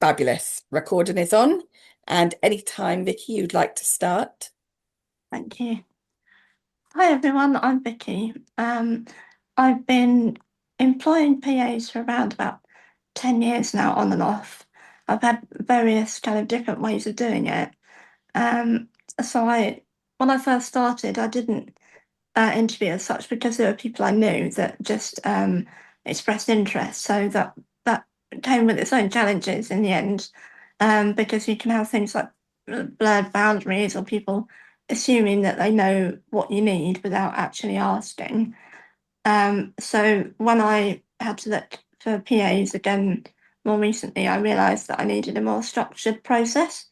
Fabulous. Recording is on. And anytime, Vicky, you'd like to start. Thank you. Hi everyone, I'm Vicky. I've been employing PAs for around about 10 years now, on and off. I've had various kind of different ways of doing it. Um, when I first started, I didn't interview as such because there were people I knew that just expressed interest. So that came with its own challenges in the end, because you can have things like blurred boundaries or people assuming that they know what you need without actually asking. So when I had to look for PAs again more recently, I realised that I needed a more structured process.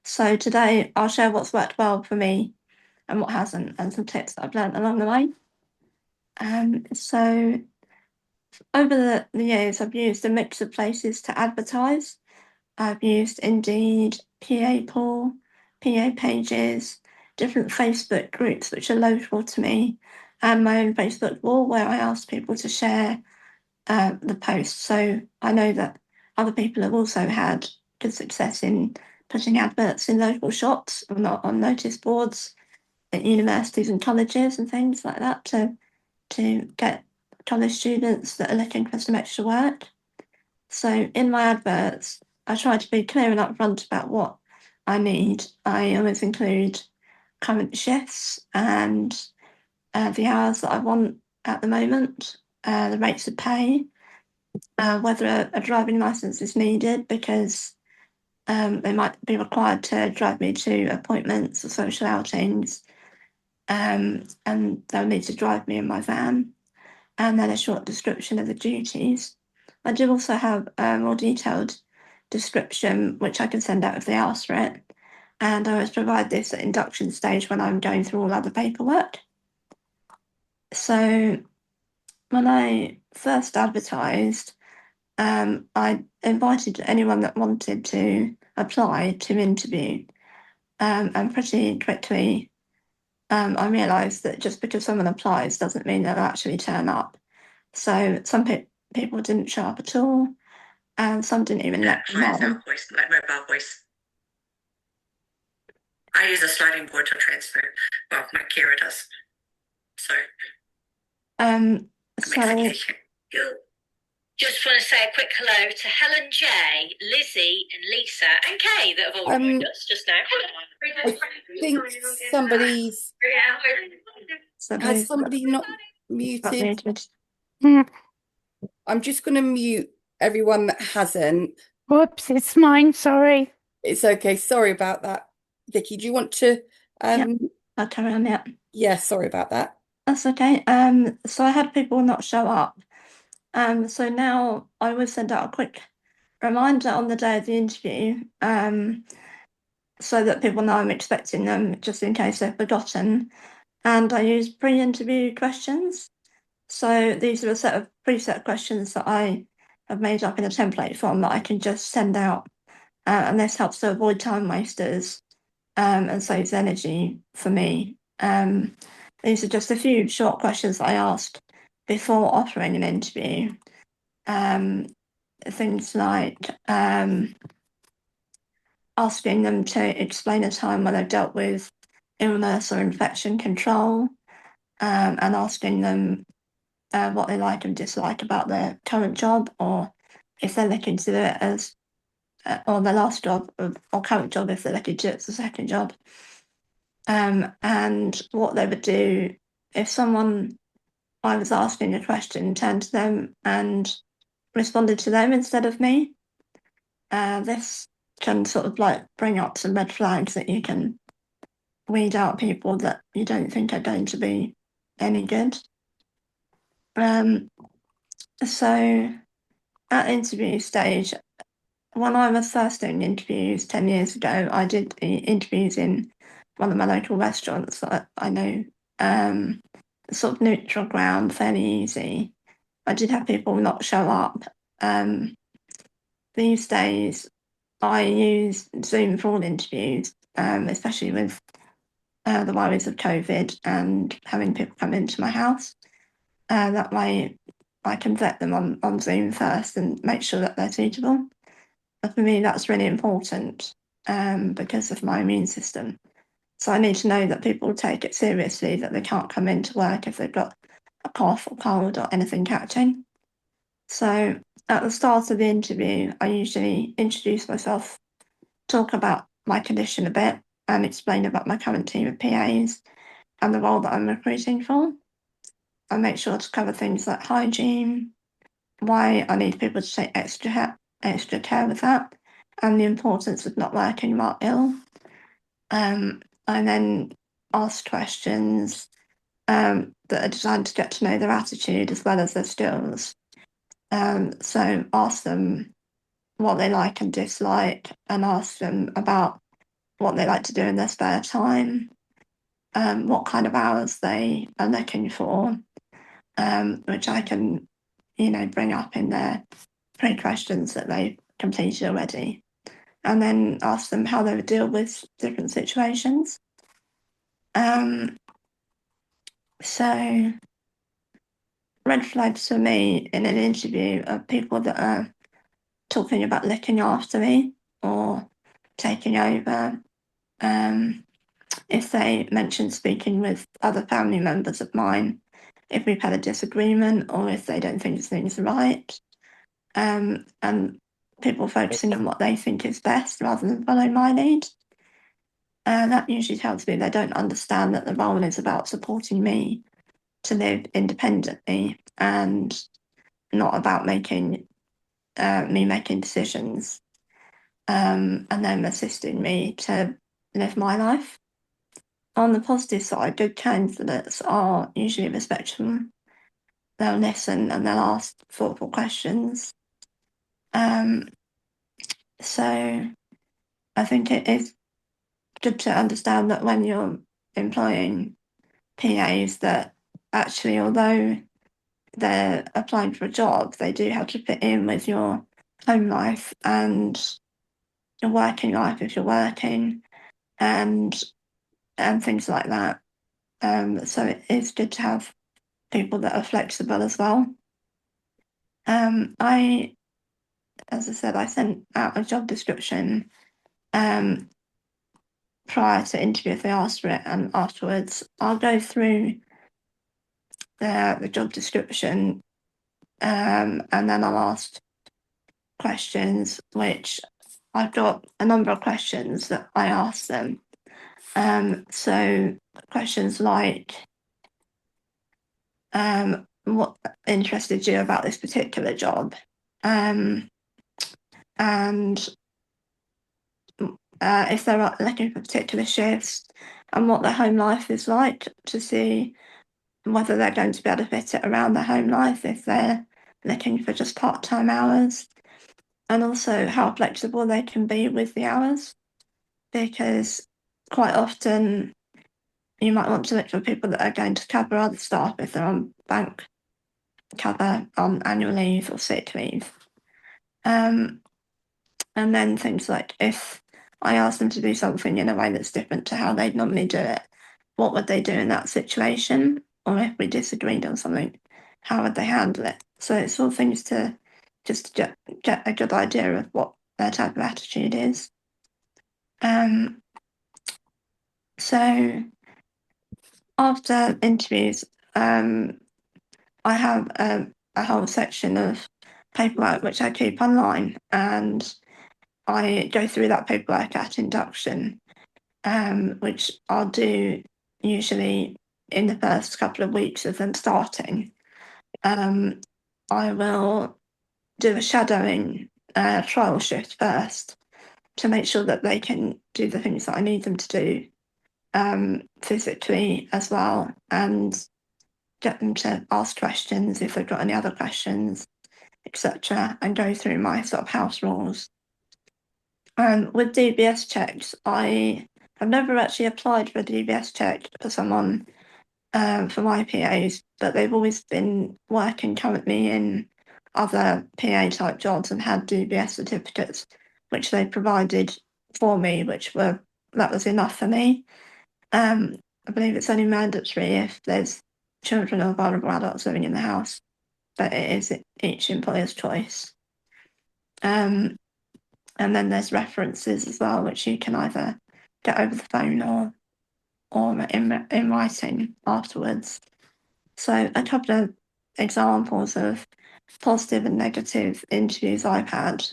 So today I'll share what's worked well for me and what hasn't, and some tips that I've learned along the way. So over the years, I've used a mix of places to advertise. I've used Indeed, PA Pool, PA Pages, different Facebook groups which are local to me, and my own Facebook wall where I ask people to share the posts. So I know that other people have also had good success in putting adverts in local shops or not on notice boards at universities and colleges and things like that to get college students that are looking for some extra work. So in my adverts, I try to be clear and upfront about what I need. I always include current shifts and the hours that I want at the moment, the rates of pay, whether a driving license is needed because they might be required to drive me to appointments or social outings, and they'll need to drive me in my van, and then a short description of the duties. I do also have a more detailed description, which I can send out if they ask for it. And I always provide this at induction stage when I'm going through all other paperwork. So when I first advertised, I invited anyone that wanted to apply to interview. And pretty quickly, I realised that just because someone applies doesn't mean they'll actually turn up. So some people didn't show up at all, and some didn't even let me know. Voice, my mobile voice. I use a sliding board to transfer. Well, my Kira does. So, So just want to say a quick hello to Helen J, Lizzie, and Lisa, and Kay that have all joined us just now. I think has somebody not muted? I'm just going to mute everyone that hasn't. Whoops, it's mine, sorry. It's okay. Sorry about that. Vicky, do you want to I'll carry on. Yeah, sorry about that. That's okay. So I had people not show up. So now I will send out a quick reminder on the day of the interview, so that people know I'm expecting them, just in case they've forgotten. And I use pre-interview questions. So these are a set of preset questions that I have made up in a template form that I can just send out. And this helps to avoid time wasters, and saves energy for me. These are just a few short questions that I ask before offering an interview. Things like asking them to explain a time when they've dealt with illness or infection control, and asking them what they like and dislike about their current job, or if they're looking to do it as or their last job, or current job if they're looking to do it as a second job. And what they would do if someone I was asking a question turned to them and responded to them instead of me. This can sort of like bring up some red flags that you can weed out people that you don't think are going to be any good. So at interview stage, when I was first doing interviews 10 years ago, I did the interviews in one of my local restaurants that I know, sort of neutral ground, fairly easy. I did have people not show up. These days, I use Zoom for all interviews, especially with the worries of COVID and having people come into my house. That way, I can vet them on Zoom first and make sure that they're suitable. for me, that's really important because of my immune system. So I need to know that people take it seriously, that they can't come into work if they've got a cough or cold or anything catching. So at the start of the interview, I usually introduce myself, talk about my condition a bit, and explain about my current team of PAs and the role that I'm recruiting for. I make sure to cover things like hygiene, why I need people to take extra care with that, and the importance of not working while ill. I then ask questions that are designed to get to know their attitude as well as their skills. So ask them what they like and dislike, and ask them about what they like to do in their spare time, what kind of hours they are looking for, which I can, bring up in their pre-questions that they've completed already, and then ask them how they would deal with different situations. So red flags for me in an interview are people that are talking about looking after me or taking over. If they mention speaking with other family members of mine, if we've had a disagreement or if they don't think things are right, and people focusing on what they think is best rather than following my lead. That usually tells me they don't understand that the role is about supporting me to live independently and not about making me making decisions, and then assisting me to live my life. On the positive side, good candidates are usually respectful. They'll listen and they'll ask thoughtful questions. So I think it is good to understand that when you're employing PAs, that actually, although they're applying for a job, they do have to fit in with your home life and your working life if you're working, and things like that. So it is good to have people that are flexible as well. As I said, I sent out a job description prior to interview if they asked for it, and afterwards I'll go through the job description, and then I'll ask questions, which I've got a number of questions that I ask them. So questions like, what interested you about this particular job? And if they're looking for particular shifts, and what their home life is like, to see whether they're going to be able to fit it around their home life if they're looking for just part-time hours, and also how flexible they can be with the hours, because quite often you might want to look for people that are going to cover other staff if they're on bank cover, on annual leave or sick leave. And then things like, if I ask them to do something in a way that's different to how they'd normally do it, what would they do in that situation? Or if we disagreed on something, how would they handle it? So it's all things to just get a good idea of what their type of attitude is. So after interviews, I have a whole section of paperwork which I keep online, and I go through that paperwork at induction, which I'll do usually in the first couple of weeks of them starting. I will do a shadowing trial shift first to make sure that they can do the things that I need them to do physically as well, and get them to ask questions if they've got any other questions, etc., and go through my sort of house rules. With DBS checks, I have never actually applied for a DBS check for someone for my PAs, but they've always been working currently in other PA type jobs and had DBS certificates, which they provided for me, that was enough for me. I believe it's only mandatory if there's children or vulnerable adults living in the house, but it is each employer's choice. And then there's references as well, which you can either get over the phone or in writing afterwards. So a couple of examples of positive and negative interviews I've had.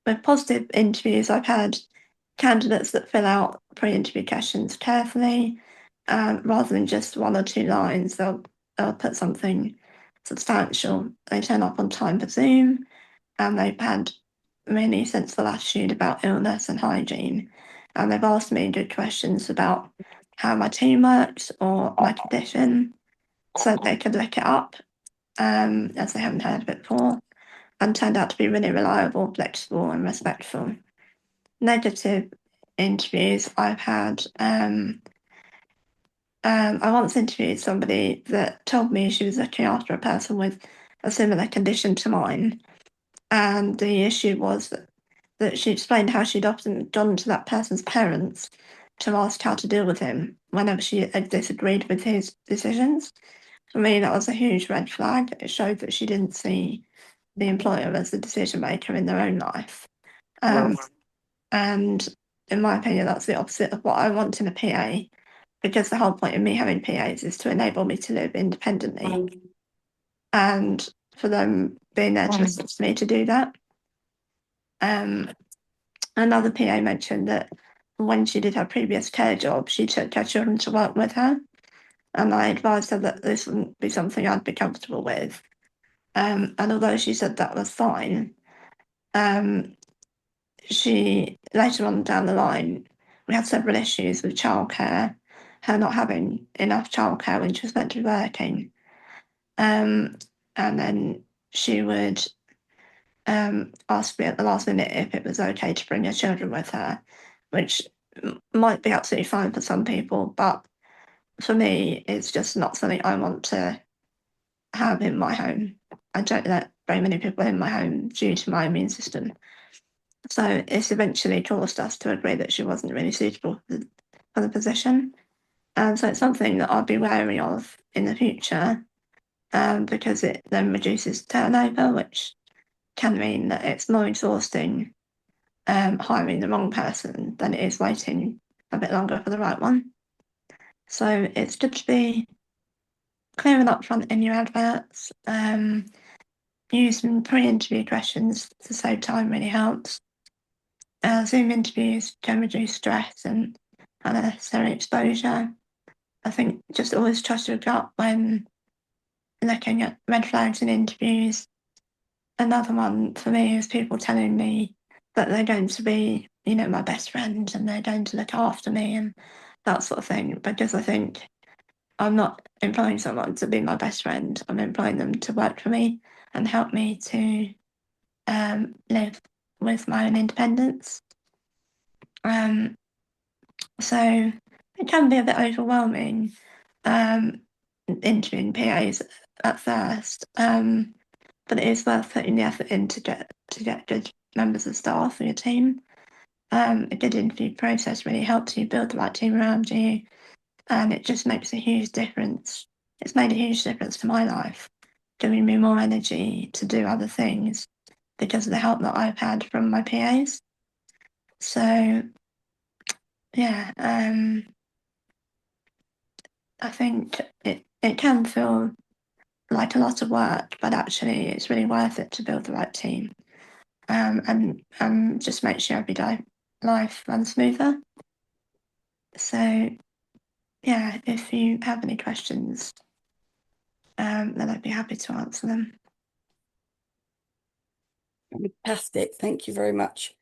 With positive interviews, I've had candidates that fill out pre-interview questions carefully, rather than just 1 or 2 lines. They'll put something substantial. They turn up on time for Zoom, and they've had really sensible attitude about illness and hygiene. And they've asked me good questions about how my team works or my condition, so they could look it up, as they haven't heard of it before, and turned out to be really reliable, flexible, and respectful. Negative interviews I've had. I once interviewed somebody that told me she was looking after a person with a similar condition to mine, and the issue was that she explained how she'd often gone to that person's parents to ask how to deal with him whenever she had disagreed with his decisions. For me, that was a huge red flag. It showed that she didn't see the employer as the decision maker in their own life. And in my opinion, that's the opposite of what I want in a PA, because the whole point of me having PAs is to enable me to live independently, and for them being there to assist me to do that. Another PA mentioned that when she did her previous care job, she took her children to work with her, and I advised her that this wouldn't be something I'd be comfortable with. And although she said that was fine, she later on down the line, we had several issues with childcare, her not having enough childcare when she was meant to be working. And then she would ask me at the last minute if it was okay to bring her children with her, which might be absolutely fine for some people, but for me, it's just not something I want to have in my home. I don't let very many people in my home due to my immune system. So it's eventually caused us to agree that she wasn't really suitable for the position. So it's something that I'll be wary of in the future, because it then reduces turnover, which can mean that it's more exhausting hiring the wrong person than it is waiting a bit longer for the right one. So it's good to be clear and upfront in your adverts. Using pre-interview questions to save time really helps. Zoom interviews can reduce stress and unnecessary exposure. I think just always trust your gut when looking at red flags in interviews. Another one for me is people telling me that they're going to be, my best friend and they're going to look after me and that sort of thing, because I think I'm not employing someone to be my best friend. I'm employing them to work for me and help me to live with my own independence. So it can be a bit overwhelming interviewing PAs at first, but it is worth putting the effort in to get good members of staff for your team. A good interview process really helps you build the right team around you, and it just makes a huge difference. It's made a huge difference to my life, giving me more energy to do other things because of the help that I've had from my PAs. So, yeah, I think it can feel like a lot of work, but actually it's really worth it to build the right team, and just make sure everyday life runs smoother. So, yeah, if you have any questions, then I'd be happy to answer them. Fantastic. Thank you very much.